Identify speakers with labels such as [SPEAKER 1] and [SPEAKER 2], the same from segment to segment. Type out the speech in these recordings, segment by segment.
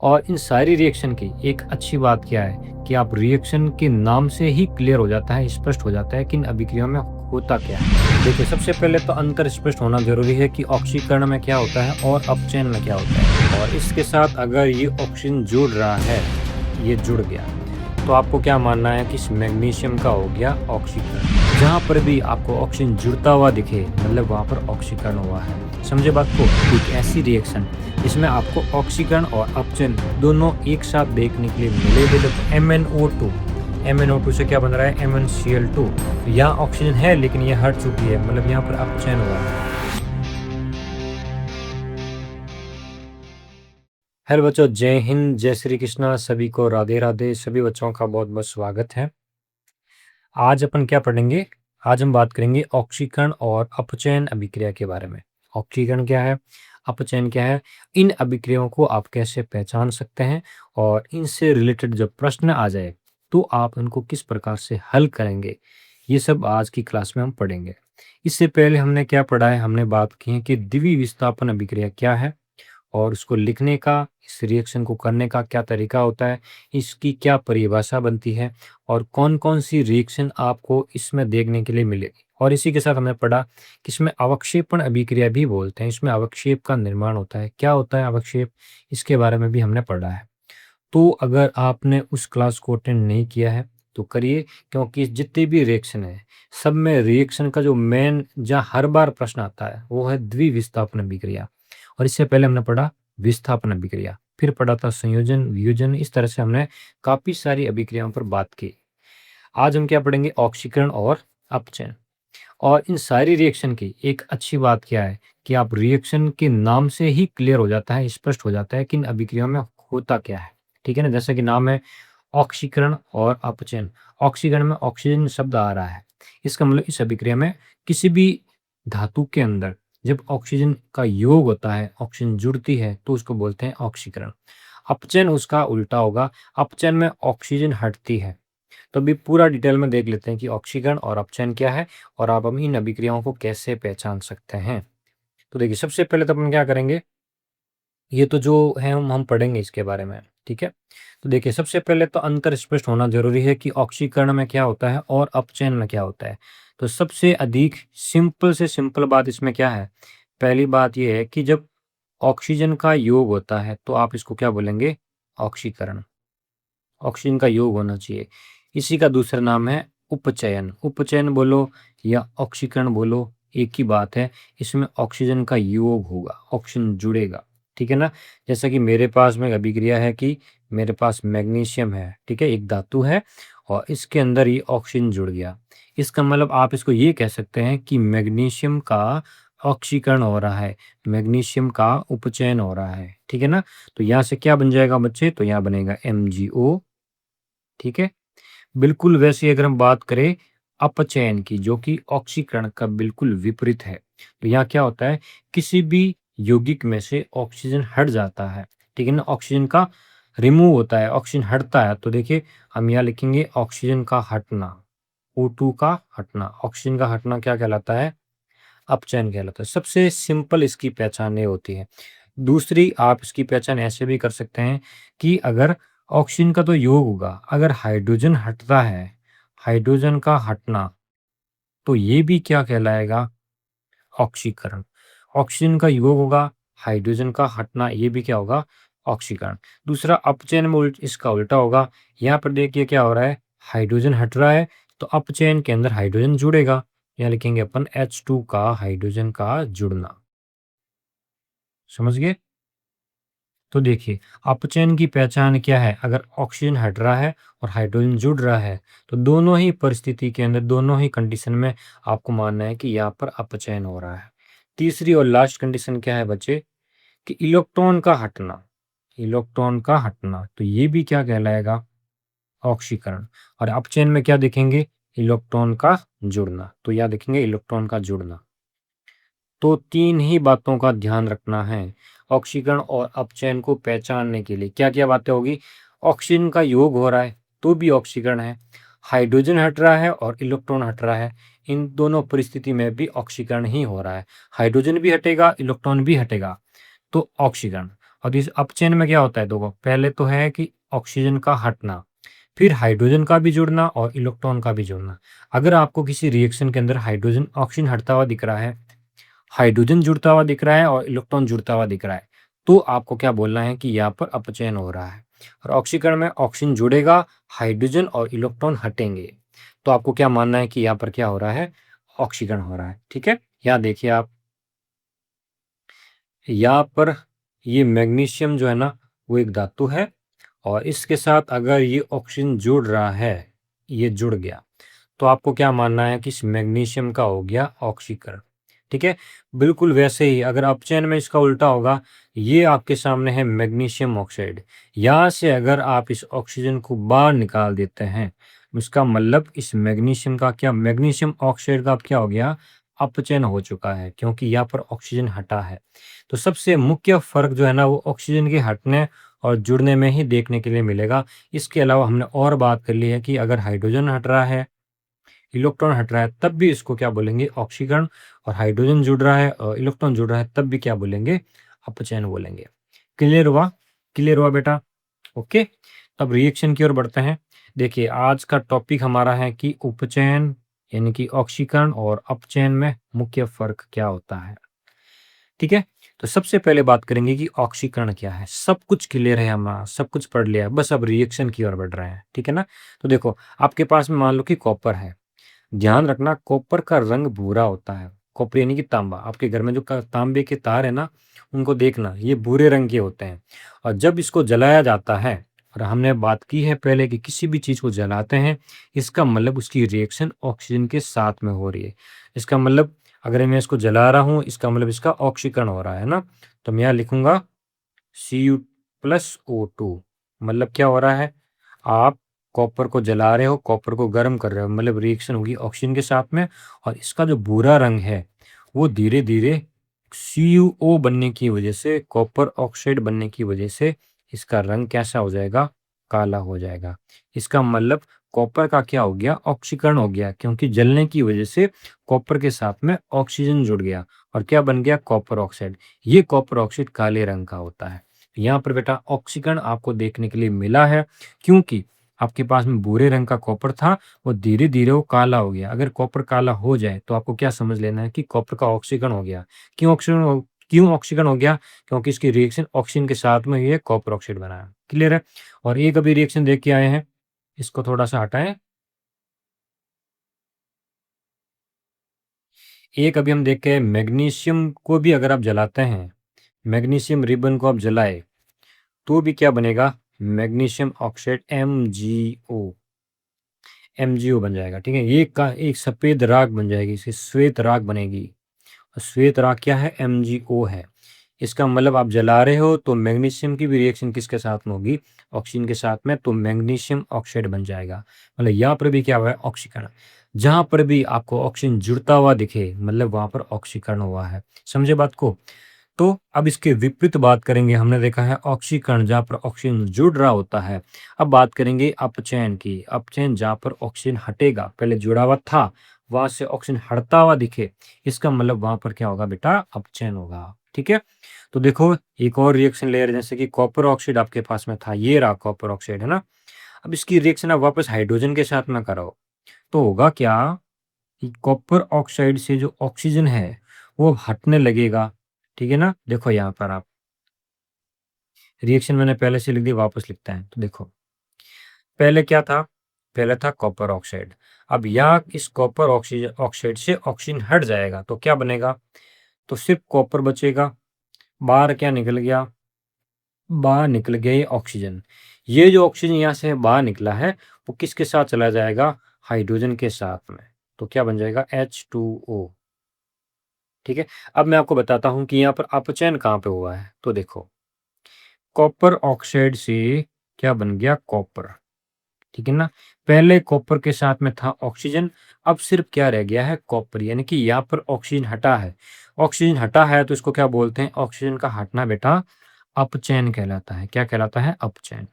[SPEAKER 1] और इन सारी रिएक्शन की एक अच्छी बात क्या है कि आप रिएक्शन के नाम से ही क्लियर हो जाता है, स्पष्ट हो जाता है कि इन अभिक्रियाओं में होता क्या है। देखिए, सबसे पहले तो अंतर स्पष्ट होना ज़रूरी है कि ऑक्सीकरण में क्या होता है और अपचयन में क्या होता है। और इसके साथ अगर ये ऑक्सीजन जुड़ रहा है, ये जुड़ गया, तो आपको क्या मानना है कि इस मैग्नीशियम का हो गया ऑक्सीकरण। जहाँ पर भी आपको ऑक्सीजन जुड़ता हुआ दिखे, मतलब वहाँ पर ऑक्सीकरण हुआ है। समझे बात को? एक ऐसी रिएक्शन इसमें आपको ऑक्सीकरण और अपचयन दोनों एक साथ देखने के लिए मिलेंगे। तो MnO2 से क्या बन रहा है? MnCl2। यहाँ ऑक्सीजन है लेकिन ये हट चुकी है, मतलब यहाँ पर अपचयन हुआ है। हेलो बच्चों, जय हिंद, जय श्री कृष्णा, सभी को राधे राधे। सभी बच्चों का बहुत बहुत स्वागत है। आज अपन क्या पढ़ेंगे? आज हम बात करेंगे ऑक्सीकरण और अपचयन अभिक्रिया के बारे में। ऑक्सीकरण क्या है, अपचयन क्या है, इन अभिक्रियाओं को आप कैसे पहचान सकते हैं और इनसे रिलेटेड जब प्रश्न आ जाए तो आप उनको किस प्रकार से हल करेंगे, ये सब आज की क्लास में हम पढ़ेंगे। इससे पहले हमने क्या पढ़ा है? हमने बात की है कि द्विविस्थापन अभिक्रिया क्या है और उसको लिखने का, इस रिएक्शन को करने का क्या तरीका होता है, इसकी क्या परिभाषा बनती है और कौन-कौन सी रिएक्शन आपको इसमें देखने के लिए मिलेगी। और इसी के साथ हमने पढ़ा कि इसमें अवक्षेपण अभिक्रिया भी बोलते हैं, इसमें अवक्षेप का निर्माण होता है। क्या होता है अवक्षेप? इसके बारे में भी हमने पढ़ा है। तो अगर आपने उस क्लास को अटेंड नहीं किया है तो करिए, क्योंकि जितने भी रिएक्शन है सब में रिएक्शन का जो मेन, जहाँ हर बार प्रश्न आता है, वो है द्विविस्थापन अभिक्रिया। और इससे पहले हमने पढ़ा विस्थापन अभिक्रिया, फिर पढ़ा था संयोजन, वियोजन। इस तरह से हमने काफी सारी अभिक्रियाओं पर बात की। आज हम क्या पढ़ेंगे? ऑक्सीकरण और अपचयन। और इन सारी रिएक्शन की एक अच्छी बात क्या है कि आप रिएक्शन के नाम से ही क्लियर हो जाता है, स्पष्ट हो जाता है कि इन अभिक्रियाओं में होता क्या है। ठीक है ना? जैसे कि नाम है ऑक्सीकरण और अपचयन। ऑक्सीकरण में ऑक्सीजन शब्द आ रहा है, इसका मतलब इस अभिक्रिया में किसी भी धातु के अंदर जब ऑक्सीजन का योग होता है, ऑक्सीजन जुड़ती है, तो उसको बोलते हैं ऑक्सीकरण। अपचयन उसका उल्टा होगा, अपचयन में ऑक्सीजन हटती है। तो अभी पूरा डिटेल में देख लेते हैं कि ऑक्सीकरण और अपचयन क्या है और आप हम इन अभिक्रियाओं को कैसे पहचान सकते हैं। तो देखिए, सबसे पहले तो अपन क्या करेंगे, ये तो जो है हम पढ़ेंगे इसके बारे में। ठीक है? तो देखिए, सबसे पहले तो अंतर स्पष्ट होना ज़रूरी है कि ऑक्सीकरण में क्या होता है और अपचयन में क्या होता है। तो सबसे अधिक सिंपल से सिंपल बात इसमें क्या है? पहली बात ये है कि जब ऑक्सीजन का योग होता है तो आप इसको क्या बोलेंगे? ऑक्सीकरण। ऑक्सीजन का योग होना चाहिए। इसी का दूसरा नाम है उपचयन। उपचयन बोलो या ऑक्सीकरण बोलो, एक ही बात है। इसमें ऑक्सीजन का योग होगा, ऑक्सीजन जुड़ेगा। ठीक है ना? जैसा कि मेरे पास में अभिक्रिया है कि मेरे पास मैग्नीशियम है, ठीक है, एक धातु है और इसके अंदर ये ऑक्सीजन जुड़ गया। इसका मतलब आप इसको ये कह सकते हैं कि मैग्नीशियम का ऑक्सीकरण हो रहा है, मैग्नीशियम का उपचयन हो रहा है। ठीक है ना? तो यहाँ से क्या बन जाएगा बच्चे? तो यहाँ बनेगा MgO। ठीक है? बिल्कुल वैसे ही अगर हम बात करें अपचयन की, जो कि ऑक्सीकरण का बिल्कुल विपरीत है, तो यहाँ क्या होता है? किसी भी यौगिक में से ऑक्सीजन हट जाता है। ठीक है ना? ऑक्सीजन का रिमूव होता है, ऑक्सीजन हटता है। तो देखिए, हम यहाँ लिखेंगे ऑक्सीजन का हटना, O2 का हटना। ऑक्सीजन का हटना क्या कहलाता है? अपचयन कहलाता है। सबसे सिंपल इसकी पहचान ये होती है। दूसरी, आप इसकी पहचान ऐसे भी कर सकते हैं कि अगर ऑक्सीजन का तो योग होगा, अगर हाइड्रोजन हटता है, हाइड्रोजन का हटना, तो ये भी क्या कहलाएगा? ऑक्सीकरण। ऑक्सीजन का योग होगा, हाइड्रोजन का हटना, ये भी क्या होगा? ऑक्सीकरण। दूसरा, अपचयन में इसका उल्टा होगा। यहाँ पर देखिए क्या हो रहा है, हाइड्रोजन हट रहा है तो अपचयन के अंदर हाइड्रोजन जुड़ेगा। यहाँ लिखेंगे अपन H2 का हाइड्रोजन का जुड़ना। समझ गए? तो देखिए, अपचयन की पहचान क्या है? अगर ऑक्सीजन हट रहा है और हाइड्रोजन जुड़ रहा है तो दोनों ही परिस्थिति के अंदर, दोनों ही कंडीशन में आपको मानना है कि यहाँ पर अपचयन हो रहा है। तीसरी और लास्ट कंडीशन क्या है बच्चे? कि इलेक्ट्रॉन का हटना, इलेक्ट्रॉन का हटना, तो ये भी क्या कहलाएगा? ऑक्सीकरण। और अपचयन में क्या देखेंगे? इलेक्ट्रॉन का जुड़ना। तो यहाँ देखेंगे इलेक्ट्रॉन का जुड़ना। तो तीन ही बातों का ध्यान रखना है ऑक्सीकरण और अपचयन को पहचानने के लिए। क्या क्या बातें होगी? ऑक्सीजन का योग हो रहा है तो भी ऑक्सीकरण है, हाइड्रोजन हट रहा है और इलेक्ट्रॉन हट रहा है, इन दोनों परिस्थिति में भी ऑक्सीकरण ही हो रहा है। हाइड्रोजन भी हटेगा, इलेक्ट्रॉन भी हटेगा, तो ऑक्सीकरण। और इस अपचयन में क्या होता है, देखो पहले तो है कि ऑक्सीजन का हटना, फिर हाइड्रोजन का भी जुड़ना और इलेक्ट्रॉन का भी जुड़ना। अगर आपको किसी रिएक्शन के अंदर हाइड्रोजन ऑक्सीजन हटता हुआ दिख रहा है, हाइड्रोजन जुड़ता हुआ दिख रहा है और इलेक्ट्रॉन जुड़ता हुआ दिख रहा है, तो आपको क्या बोलना है कि यहाँ पर अपचयन हो रहा है। और ऑक्सीकरण में ऑक्सीजन जुड़ेगा, हाइड्रोजन और इलेक्ट्रॉन हटेंगे, तो आपको क्या मानना है कि यहाँ पर क्या हो रहा है, ऑक्सीकरण हो रहा है। ठीक है, यहाँ देखिए आप, यहाँ पर ये मैग्नीशियम जो है ना, वो एक धातु है और इसके साथ अगर ये ऑक्सीजन जुड़ रहा है, ये जुड़ गया, तो आपको क्या मानना है कि इस मैग्नीशियम का हो गया ऑक्सीकरण। ठीक है, बिल्कुल वैसे ही अगर अपचयन में इसका उल्टा होगा, ये आपके सामने है मैग्नीशियम ऑक्साइड, यहाँ से अगर आप इस ऑक्सीजन को बाहर निकाल देते हैं, इसका मतलब इस मैग्नीशियम का क्या, मैग्नीशियम ऑक्साइड का अब क्या हो गया, अपचयन हो चुका है, क्योंकि यहाँ पर ऑक्सीजन हटा है। तो सबसे मुख्य फर्क जो है ना, वो ऑक्सीजन के हटने और जुड़ने में ही देखने के लिए मिलेगा। इसके अलावा हमने और बात कर ली है कि अगर हाइड्रोजन हट रहा है, इलेक्ट्रॉन हट रहा है, तब भी इसको क्या बोलेंगे, ऑक्सीकरण, और हाइड्रोजन जुड़ रहा है और इलेक्ट्रॉन जुड़ रहा है, तब भी क्या बोलेंगे, अपचयन बोलेंगे। क्लियर हुआ, क्लियर हुआ बेटा? ओके, अब रिएक्शन की ओर बढ़ते हैं। देखिए आज का टॉपिक हमारा है कि उपचयन यानी कि ऑक्सीकरण और अपचयन में मुख्य फर्क क्या होता है। ठीक है, तो सबसे पहले बात करेंगे कि ऑक्सीकरण क्या है। सब कुछ क्लियर है, हमारा सब कुछ पढ़ लिया है, बस अब रिएक्शन की ओर बढ़ रहे हैं। ठीक है ना, तो देखो आपके पास में मान लो कि कॉपर है, ध्यान रखना कॉपर का रंग भूरा होता है। कॉपर यानी कि तांबा, आपके घर में जो तांबे के तार है ना, उनको देखना ये भूरे रंग के होते हैं। और जब इसको जलाया जाता है, और हमने बात की है पहले कि किसी भी चीज को जलाते हैं, इसका मतलब उसकी रिएक्शन ऑक्सीजन के साथ में हो रही है। इसका मतलब अगर मैं इसको जला रहा हूं, इसका मतलब इसका ऑक्सीकरण हो रहा है ना, तो मैं यहाँ लिखूंगा Cu+O2। मतलब क्या हो रहा है, आप कॉपर को जला रहे हो, कॉपर को गर्म कर रहे हो, मतलब रिएक्शन होगी ऑक्सीजन के साथ में, और इसका जो भूरा रंग है वो धीरे धीरे CuO बनने की वजह से, कॉपर ऑक्साइड बनने की वजह से इसका रंग कैसा हो जाएगा, काला हो जाएगा। इसका मतलब कॉपर का क्या हो गया, ऑक्सीकरण हो गया, क्योंकि जलने की वजह से कॉपर के साथ में ऑक्सीजन जुड़ गया और क्या बन गया, कॉपर ऑक्साइड। ये कॉपर ऑक्साइड काले रंग का होता है। यहाँ पर बेटा ऑक्सीकरण आपको देखने के लिए मिला है, क्योंकि आपके पास में भूरे रंग का कॉपर था, वो धीरे धीरे वो काला हो गया। अगर कॉपर काला हो जाए तो आपको क्या समझ लेना है कि कॉपर का ऑक्सीकरण हो गया। क्यों ऑक्सीकरण हो गया, क्योंकि इसकी रिएक्शन ऑक्सीजन के साथ में ये कॉपर ऑक्साइड बना है। क्लियर है, और एक अभी रिएक्शन देख के आए हैं, इसको थोड़ा सा हटाएं। एक अभी हम देख के, मैग्नीशियम को भी अगर आप जलाते हैं, मैग्नीशियम रिबन को आप जलाए, तो भी क्या बनेगा, मैग्नीशियम ऑक्साइड MgO बन जाएगा। ठीक है, ये का एक सफेद राख बन जाएगी, इसकी श्वेत राख बनेगी। और श्वेत राख क्या है, MgO है। इसका मतलब आप जला रहे हो तो मैग्नीशियम की भी रिएक्शन किसके साथ में होगी, ऑक्सीजन के साथ में, तो मैग्नीशियम ऑक्साइड बन जाएगा। मतलब यहाँ पर भी क्या हुआ है, ऑक्सीकरण। जहां पर भी आपको ऑक्सीजन जुड़ता हुआ दिखे, मतलब वहां पर ऑक्सीकरण हुआ है। समझे बात को? तो अब इसके विपरीत बात करेंगे। हमने देखा है ऑक्सीकरण, जहाँ पर ऑक्सीजन जुड़ रहा होता है। अब बात करेंगे अपचयन की। अपचयन जहाँ पर ऑक्सीजन हटेगा, पहले जुड़ा हुआ था, वहां से ऑक्सीजन हटता हुआ दिखे, इसका मतलब वहां पर क्या होगा बेटा, अपचयन होगा। ठीक है, तो देखो एक और रिएक्शन ले रहे हैं, जैसे कि कॉपर ऑक्साइड आपके पास में था, ये रहा कॉपर ऑक्साइड है ना। अब इसकी रिएक्शन आप वापस हाइड्रोजन के साथ में करो, तो होगा क्या कि कॉपर ऑक्साइड से जो ऑक्सीजन है वो हटने लगेगा। ठीक है ना, देखो यहाँ पर आप, रिएक्शन मैंने पहले से लिख दी, वापस लिखता है, तो देखो पहले क्या था, पहले था कॉपर ऑक्साइड। अब यहाँ इस कॉपर ऑक्सीजन ऑक्साइड से ऑक्सीजन हट जाएगा, तो क्या बनेगा, तो सिर्फ कॉपर बचेगा। बाहर क्या निकल गया, बाहर निकल गया ये ऑक्सीजन। ये जो ऑक्सीजन यहाँ से बाहर निकला है, वो किसके साथ चला जाएगा, हाइड्रोजन के साथ में, तो क्या बन जाएगा, H2O। ठीक है, अब मैं आपको बताता हूँ कि यहाँ पर अपचयन कहाँ पे हुआ है। तो देखो कॉपर ऑक्साइड से क्या बन गया, कॉपर। ठीक है ना, पहले कॉपर के साथ में था ऑक्सीजन, अब सिर्फ क्या रह गया है, कॉपर, यानी कि यहाँ पर ऑक्सीजन हटा है। ऑक्सीजन हटा है तो इसको क्या बोलते हैं, ऑक्सीजन का हटना बेटा अपचयन कहलाता है। क्या कहलाता है, अपचयन।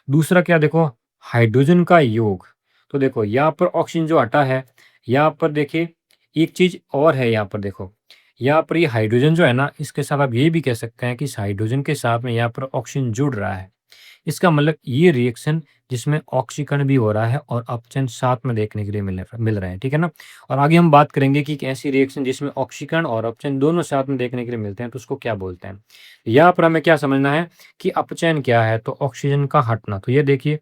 [SPEAKER 1] दूसरा क्या देखो, हाइड्रोजन का योग। तो देखो यहाँ पर ऑक्सीजन जो हटा है, यहाँ पर देखिए एक चीज और है, यहाँ पर देखो, यहाँ पर ये हाइड्रोजन जो है ना, इसके साथ आप ये भी कह सकते हैं कि इस हाइड्रोजन के साथ में यहाँ पर ऑक्सीजन जुड़ रहा है। इसका मतलब ये रिएक्शन जिसमें ऑक्सीकरण भी हो रहा है और अपचयन साथ में देखने के लिए मिल रहे हैं, ठीक है ना? और आगे हम बात करेंगे कि एक ऐसी रिएक्शन जिसमें ऑक्सीकरण और अपचयन दोनों साथ में देखने के लिए मिलते हैं, तो उसको क्या बोलते हैं? यहाँ पर हमें क्या समझना है कि अपचयन क्या है? तो ऑक्सीजन का हटना। तो ये देखिए,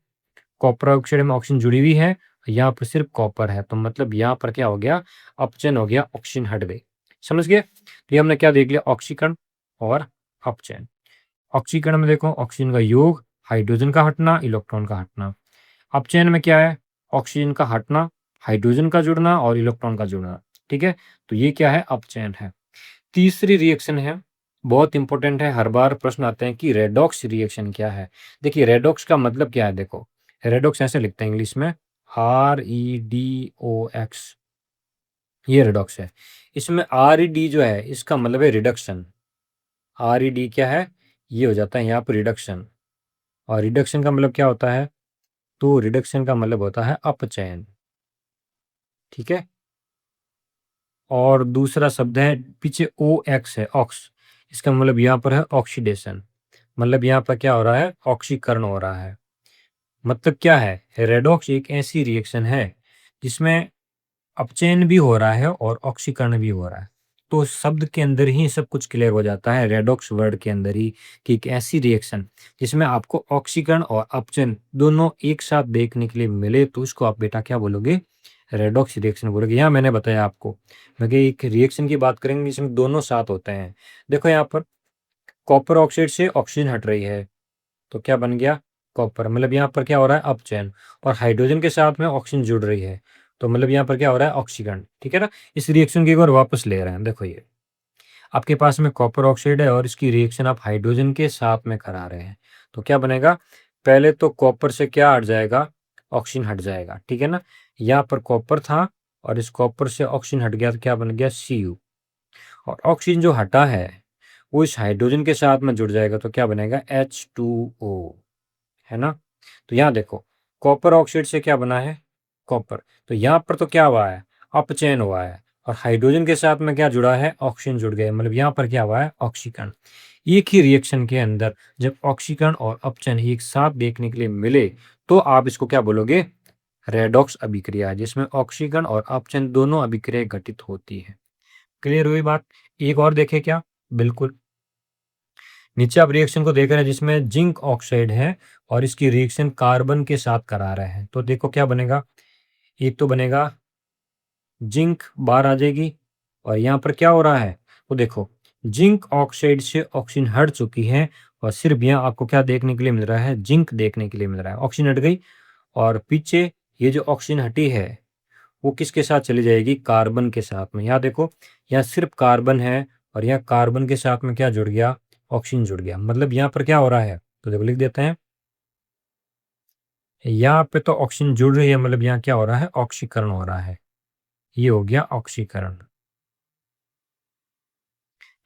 [SPEAKER 1] कॉपर ऑक्साइड में ऑक्सीजन जुड़ी हुई है, यहाँ पर सिर्फ कॉपर है, तो मतलब यहाँ पर क्या हो गया? अपचयन हो गया, ऑक्सीजन हट गई। समझ गए? तो ये हमने क्या देख लिया? ऑक्सीकरण और अपचयन। ऑक्सीकरण में देखो, ऑक्सीजन का योग, हाइड्रोजन का हटना, इलेक्ट्रॉन का हटना। अपचयन में क्या है? ऑक्सीजन का हटना, हाइड्रोजन का जुड़ना और इलेक्ट्रॉन का जुड़ना। ठीक है? तो ये क्या है? अपचयन है। तीसरी रिएक्शन है, बहुत इंपॉर्टेंट है, हर बार प्रश्न आते हैं कि रेडॉक्स रिएक्शन क्या है? देखिए, रेडॉक्स का मतलब क्या है? देखो, रेडॉक्स ऐसे लिखते हैं इंग्लिश में, REDOX। ये रेडॉक्स है। इसमें RED जो है, इसका मतलब है रिडक्शन। RED क्या है? ये हो जाता है यहाँ पर रिडक्शन। और रिडक्शन का मतलब क्या होता है? तो रिडक्शन का मतलब होता है अपचयन। ठीक है? और दूसरा शब्द है पीछे OX है, ऑक्स। इसका मतलब यहाँ पर है ऑक्सीडेशन। मतलब यहाँ पर क्या हो रहा है? ऑक्सीकरण हो रहा है। मतलब क्या है? रेडॉक्स एक ऐसी रिएक्शन है जिसमें अपचयन भी हो रहा है और ऑक्सीकरण भी हो रहा है। तो शब्द के अंदर ही सब कुछ क्लियर हो जाता है, रेडॉक्स वर्ड के अंदर ही, कि एक ऐसी रिएक्शन जिसमें आपको ऑक्सीकरण और अपचयन दोनों एक साथ देखने के लिए मिले, तो उसको आप बेटा क्या बोलोगे? रेडॉक्स रिएक्शन बोलोगे। यहाँ मैंने बताया आपको, मैं कि एक रिएक्शन की बात करेंगे जिसमें दोनों साथ होते हैं। देखो यहाँ पर कॉपर ऑक्साइड से ऑक्सीजन हट रही है, तो क्या बन गया? कॉपर। मतलब यहाँ पर क्या हो रहा है? अपचयन। और हाइड्रोजन के साथ में ऑक्सीजन जुड़ रही है, तो मतलब यहाँ पर क्या हो रहा है? ऑक्सीकरण। ठीक है ना? इस रिएक्शन की एक बार वापस ले रहे हैं। देखो, ये आपके पास में कॉपर ऑक्साइड है और इसकी रिएक्शन आप हाइड्रोजन के साथ में करा रहे हैं, तो क्या बनेगा? पहले तो कॉपर से क्या हट जाएगा? ऑक्सीजन हट जाएगा। ठीक है ना? यहाँ पर कॉपर था और इस कॉपर से ऑक्सीजन हट गया, तो क्या बन गया? Cu। और ऑक्सीजन जो हटा है वो इस हाइड्रोजन के साथ में जुड़ जाएगा, तो क्या बनेगा? H2O। है ना? तो यहाँ देखो, कॉपर ऑक्साइड से क्या बना है? कॉपर। तो यहाँ पर तो क्या हुआ है? अपचयन हुआ है। और हाइड्रोजन के साथ में क्या जुड़ा है? ऑक्सीजन जुड़ गए, मतलब यहाँ पर क्या हुआ है? ऑक्सीकरण। एक ही रिएक्शन के अंदर जब ऑक्सीकरण और अपचयन एक साथ देखने के लिए मिले, तो आप इसको क्या बोलोगे? रेडॉक्स अभिक्रिया, जिसमें ऑक्सीकरण और अपचयन दोनों अभिक्रिया घटित होती है। क्लियर हुई बात? एक और देखे क्या? बिल्कुल। नीचे आप रिएक्शन को देख रहे हैं जिसमें जिंक ऑक्साइड है और इसकी रिएक्शन कार्बन के साथ करा रहे हैं, तो देखो क्या बनेगा? एक तो बनेगा जिंक बाहर आ जाएगी, और यहाँ पर क्या हो रहा है? तो देखो, जिंक ऑक्साइड से ऑक्सीजन हट चुकी है और सिर्फ यहाँ आपको क्या देखने के लिए मिल रहा है? जिंक देखने के लिए मिल रहा है। ऑक्सीजन हट गई और पीछे ये जो ऑक्सीजन हटी है वो किसके साथ चली जाएगी? कार्बन के साथ में। यहाँ देखो, यहाँ सिर्फ कार्बन है और यहाँ कार्बन के साथ में क्या जुड़ गया? ऑक्सीजन जुड़ गया। मतलब यहाँ पर क्या हो रहा है? तो देखो, लिख देते हैं। यहाँ पे तो ऑक्सीजन जुड़ रही है, मतलब यहाँ क्या हो रहा है? ऑक्सीकरण हो रहा है। ये हो गया ऑक्सीकरण।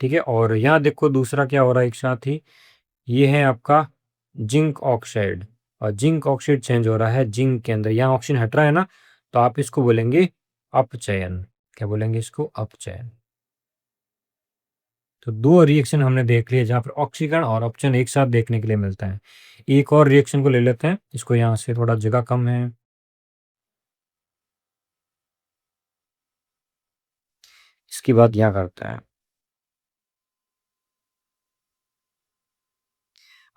[SPEAKER 1] ठीक है? और यहाँ देखो दूसरा क्या हो रहा है एक साथ ही, ये है आपका जिंक ऑक्साइड। और जिंक ऑक्साइड चेंज हो रहा है जिंक के अंदर, यहाँ ऑक्सीजन हट रहा है ना, तो आप इसको बोलेंगे अपचयन। क्या बोलेंगे इसको? अपचयन। तो दो रिएक्शन हमने देख लिए जहाँ पर ऑक्सीकरण और अपचयन एक साथ देखने के लिए मिलता है। एक और रिएक्शन को ले लेते हैं, इसको यहाँ से थोड़ा जगह कम है, इसकी बात यहाँ करते हैं।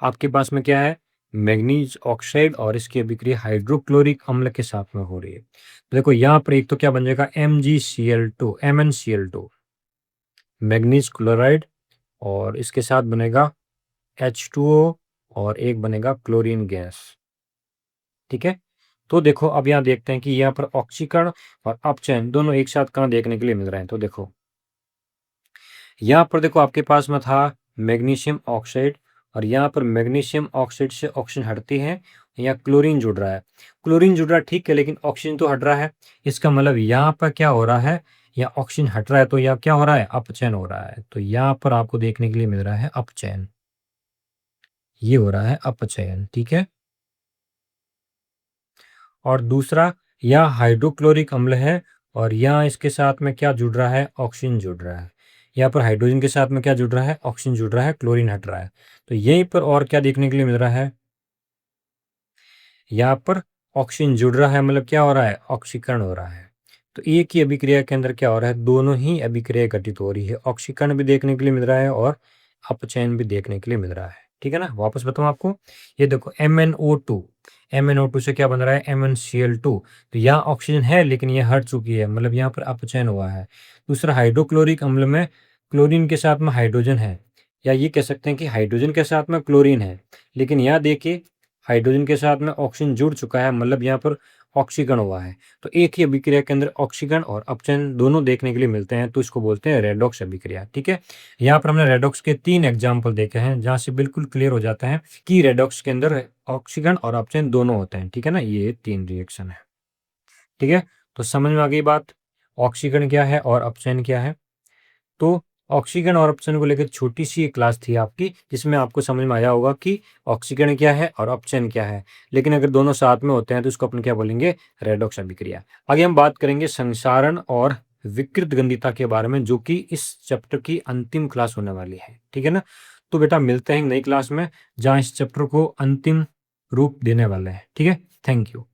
[SPEAKER 1] आपके पास में क्या है? मैग्नीज ऑक्साइड और इसकी अभिक्रिया हाइड्रोक्लोरिक अम्ल के साथ में हो रही है। तो देखो यहाँ पर एक तो क्या बन जाएगा? MgCl2, MnCl2, मैग्नीज क्लोराइड, और इसके साथ बनेगा H2O, और एक बनेगा क्लोरीन गैस। ठीक है? तो देखो, अब यहाँ देखते हैं कि यहाँ पर ऑक्सीकरण और अपचयन दोनों एक साथ कहाँ देखने के लिए मिल रहे हैं। तो देखो, यहाँ पर देखो आपके पास में था मैग्नीशियम ऑक्साइड, और यहाँ पर मैग्नीशियम ऑक्साइड से ऑक्सीजन हटती है, यहाँ क्लोरीन जुड़ रहा है। क्लोरीन जुड़ रहा है, ठीक है, लेकिन ऑक्सीजन तो हट रहा है। इसका मतलब यहाँ पर क्या हो रहा है? यहाँ ऑक्सीजन हट रहा है, तो यहाँ क्या हो रहा है? अपचयन हो रहा है। तो यहाँ पर आपको देखने के लिए मिल रहा है अपचयन। ये हो रहा है अपचयन। ठीक है? और दूसरा, यहाँ हाइड्रोक्लोरिक अम्ल है और यहाँ इसके साथ में क्या जुड़ रहा है? ऑक्सीजन जुड़ रहा है। यहाँ पर हाइड्रोजन के साथ में क्या जुड़ रहा है, ऑक्सीजन जुड़ रहा है, क्लोरीन हट रहा है। तो यहीं पर और क्या देखने के लिए मिल रहा है, यहाँ पर ऑक्सीजन जुड़ रहा है, मतलब क्या हो रहा है, ऑक्सीकरण हो रहा है। तो एक ही अभिक्रिया के अंदर क्या हो रहा है, दोनों ही अभिक्रिया घटित हो रही है, ऑक्सीकरण भी देखने के लिए मिल रहा है और अपचयन भी देखने के लिए मिल रहा है। ठीक है ना, वापस बताऊं आपको, ये देखो MnO2, MnO2 से क्या बन रहा है, MnCl2। तो यहाँ ऑक्सीजन है लेकिन ये हट चुकी है, मतलब यहाँ पर अपचयन हुआ है। दूसरा, हाइड्रोक्लोरिक अम्ल में क्लोरीन के साथ में हाइड्रोजन है, या ये कह सकते हैं कि हाइड्रोजन के साथ में क्लोरीन है, लेकिन यहाँ देखिए हाइड्रोजन के साथ में ऑक्सीजन जुड़ चुका है, मतलब यहाँ पर ऑक्सीकरण हुआ है। तो एक ही अभिक्रिया के अंदर ऑक्सीकरण और अपचयन दोनों देखने के लिए मिलते हैं, तो इसको बोलते हैं रेडॉक्स अभिक्रिया। ठीक है, यहाँ पर हमने रेडॉक्स के 3 एग्जाम्पल देखे हैं, जहाँ से बिल्कुल क्लियर हो जाता है कि रेडॉक्स के अंदर ऑक्सीकरण और अपचयन दोनों होते हैं। ठीक है ना, ये 3 रिएक्शन है। ठीक है, तो समझ में आ गई बात, ऑक्सीकरण क्या है और अपचयन क्या है। तो ऑक्सीकरण और अपचयन को लेकर छोटी सी एक क्लास थी आपकी, जिसमें आपको समझ में आया होगा कि ऑक्सीकरण क्या है और अपचयन क्या है। लेकिन अगर दोनों साथ में होते हैं तो इसको अपन क्या बोलेंगे, रेडॉक्स अभिक्रिया। आगे हम बात करेंगे संक्षारण और विकृत गंधिता के बारे में, जो कि इस चैप्टर की अंतिम क्लास होने वाली है। ठीक है ना, तो बेटा मिलते हैं नई क्लास में, जहाँ इस चैप्टर को अंतिम रूप देने वाले हैं। ठीक है, थैंक यू।